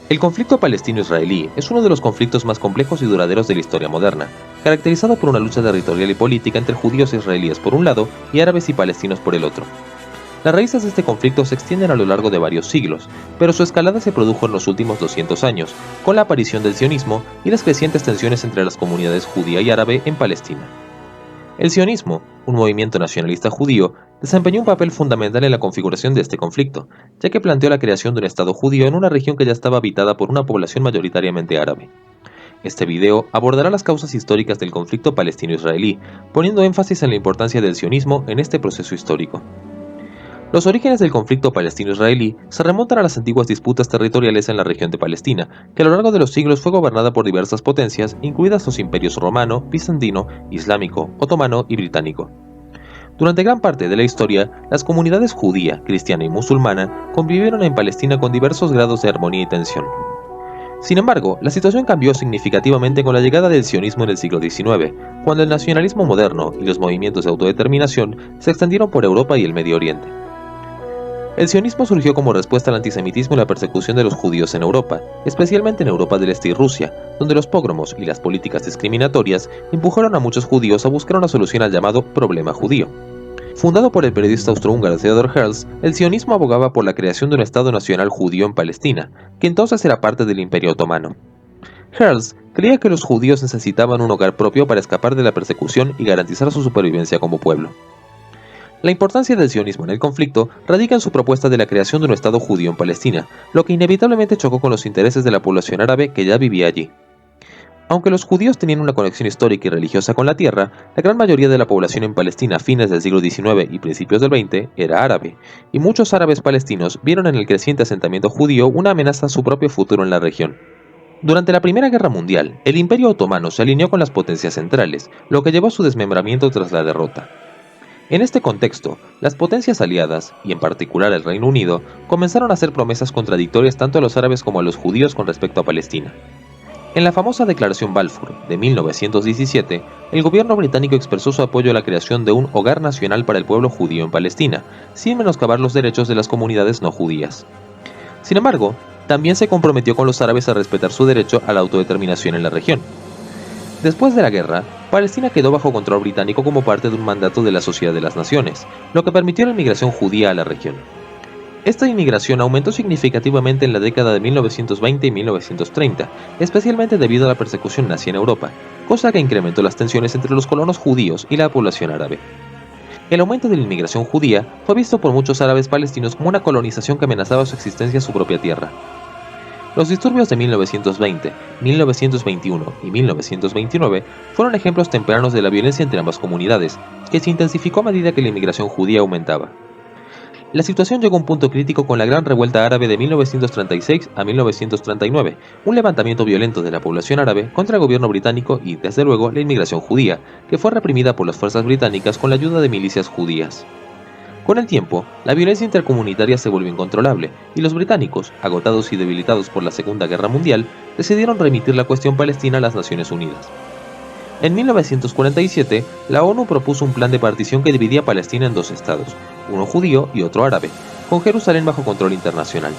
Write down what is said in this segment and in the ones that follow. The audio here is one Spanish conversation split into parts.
El conflicto palestino-israelí es uno de los conflictos más complejos y duraderos de la historia moderna, caracterizado por una lucha territorial y política entre judíos e israelíes por un lado y árabes y palestinos por el otro. Las raíces de este conflicto se extienden a lo largo de varios siglos, pero su escalada se produjo en los últimos 200 años, con la aparición del sionismo y las crecientes tensiones entre las comunidades judía y árabe en Palestina. El sionismo, un movimiento nacionalista judío, desempeñó un papel fundamental en la configuración de este conflicto, ya que planteó la creación de un Estado judío en una región que ya estaba habitada por una población mayoritariamente árabe. Este video abordará las causas históricas del conflicto palestino-israelí, poniendo énfasis en la importancia del sionismo en este proceso histórico. Los orígenes del conflicto palestino-israelí se remontan a las antiguas disputas territoriales en la región de Palestina, que a lo largo de los siglos fue gobernada por diversas potencias, incluidas los imperios romano, bizantino, islámico, otomano y británico. Durante gran parte de la historia, las comunidades judía, cristiana y musulmana convivieron en Palestina con diversos grados de armonía y tensión. Sin embargo, la situación cambió significativamente con la llegada del sionismo en el siglo XIX, cuando el nacionalismo moderno y los movimientos de autodeterminación se extendieron por Europa y el Medio Oriente. El sionismo surgió como respuesta al antisemitismo y la persecución de los judíos en Europa, especialmente en Europa del Este y Rusia, donde los pogromos y las políticas discriminatorias empujaron a muchos judíos a buscar una solución al llamado problema judío. Fundado por el periodista austrohúngaro Theodor Herzl, el sionismo abogaba por la creación de un Estado nacional judío en Palestina, que entonces era parte del Imperio Otomano. Herzl creía que los judíos necesitaban un hogar propio para escapar de la persecución y garantizar su supervivencia como pueblo. La importancia del sionismo en el conflicto radica en su propuesta de la creación de un Estado judío en Palestina, lo que inevitablemente chocó con los intereses de la población árabe que ya vivía allí. Aunque los judíos tenían una conexión histórica y religiosa con la tierra, la gran mayoría de la población en Palestina a fines del siglo XIX y principios del XX era árabe, y muchos árabes palestinos vieron en el creciente asentamiento judío una amenaza a su propio futuro en la región. Durante la Primera Guerra Mundial, el Imperio Otomano se alineó con las potencias centrales, lo que llevó a su desmembramiento tras la derrota. En este contexto, las potencias aliadas, y en particular el Reino Unido, comenzaron a hacer promesas contradictorias tanto a los árabes como a los judíos con respecto a Palestina. En la famosa Declaración Balfour de 1917, el gobierno británico expresó su apoyo a la creación de un hogar nacional para el pueblo judío en Palestina, sin menoscabar los derechos de las comunidades no judías. Sin embargo, también se comprometió con los árabes a respetar su derecho a la autodeterminación en la región. Después de la guerra, Palestina quedó bajo control británico como parte de un mandato de la Sociedad de las Naciones, lo que permitió la inmigración judía a la región. Esta inmigración aumentó significativamente en la década de 1920 y 1930, especialmente debido a la persecución nazi en Europa, cosa que incrementó las tensiones entre los colonos judíos y la población árabe. El aumento de la inmigración judía fue visto por muchos árabes palestinos como una colonización que amenazaba su existencia en su propia tierra. Los disturbios de 1920, 1921 y 1929 fueron ejemplos tempranos de la violencia entre ambas comunidades, que se intensificó a medida que la inmigración judía aumentaba. La situación llegó a un punto crítico con la Gran Revuelta Árabe de 1936 a 1939, un levantamiento violento de la población árabe contra el gobierno británico y, desde luego, la inmigración judía, que fue reprimida por las fuerzas británicas con la ayuda de milicias judías. Con el tiempo, la violencia intercomunitaria se volvió incontrolable, y los británicos, agotados y debilitados por la Segunda Guerra Mundial, decidieron remitir la cuestión palestina a las Naciones Unidas. En 1947, la ONU propuso un plan de partición que dividía Palestina en dos estados, uno judío y otro árabe, con Jerusalén bajo control internacional.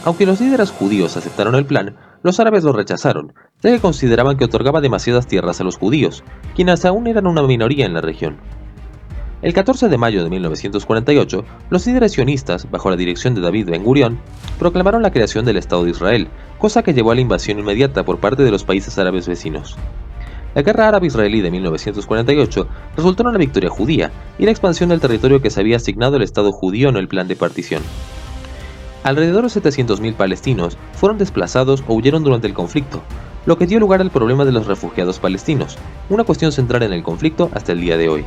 Aunque los líderes judíos aceptaron el plan, los árabes lo rechazaron, ya que consideraban que otorgaba demasiadas tierras a los judíos, quienes aún eran una minoría en la región. El 14 de mayo de 1948, los líderes sionistas, bajo la dirección de David Ben-Gurión, proclamaron la creación del Estado de Israel, cosa que llevó a la invasión inmediata por parte de los países árabes vecinos. La guerra árabe-israelí de 1948 resultó en una victoria judía y la expansión del territorio que se había asignado el Estado judío en el plan de partición. Alrededor de 700.000 palestinos fueron desplazados o huyeron durante el conflicto, lo que dio lugar al problema de los refugiados palestinos, una cuestión central en el conflicto hasta el día de hoy.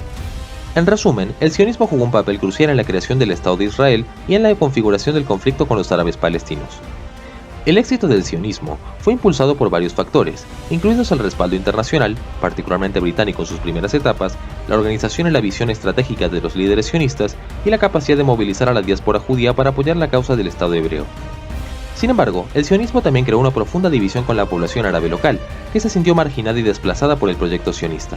En resumen, el sionismo jugó un papel crucial en la creación del Estado de Israel y en la configuración del conflicto con los árabes palestinos. El éxito del sionismo fue impulsado por varios factores, incluidos el respaldo internacional, particularmente británico en sus primeras etapas, la organización y la visión estratégica de los líderes sionistas y la capacidad de movilizar a la diáspora judía para apoyar la causa del Estado hebreo. Sin embargo, el sionismo también creó una profunda división con la población árabe local, que se sintió marginada y desplazada por el proyecto sionista.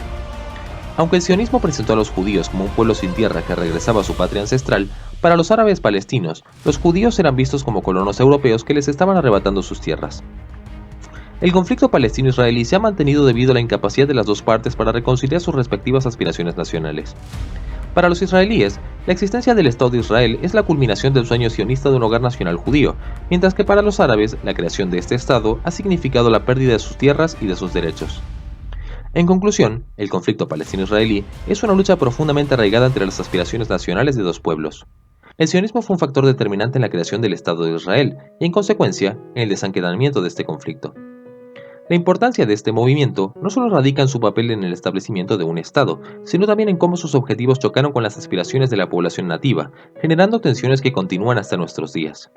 Aunque el sionismo presentó a los judíos como un pueblo sin tierra que regresaba a su patria ancestral, para los árabes palestinos, los judíos eran vistos como colonos europeos que les estaban arrebatando sus tierras. El conflicto palestino-israelí se ha mantenido debido a la incapacidad de las dos partes para reconciliar sus respectivas aspiraciones nacionales. Para los israelíes, la existencia del Estado de Israel es la culminación del sueño sionista de un hogar nacional judío, mientras que para los árabes, la creación de este Estado ha significado la pérdida de sus tierras y de sus derechos. En conclusión, el conflicto palestino-israelí es una lucha profundamente arraigada entre las aspiraciones nacionales de dos pueblos. El sionismo fue un factor determinante en la creación del Estado de Israel y, en consecuencia, en el desencadenamiento de este conflicto. La importancia de este movimiento no solo radica en su papel en el establecimiento de un Estado, sino también en cómo sus objetivos chocaron con las aspiraciones de la población nativa, generando tensiones que continúan hasta nuestros días.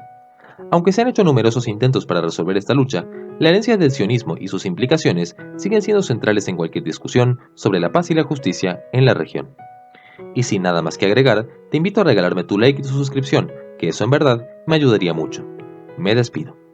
Aunque se han hecho numerosos intentos para resolver esta lucha, la herencia del sionismo y sus implicaciones siguen siendo centrales en cualquier discusión sobre la paz y la justicia en la región. Y sin nada más que agregar, te invito a regalarme tu like y tu suscripción, que eso en verdad me ayudaría mucho. Me despido.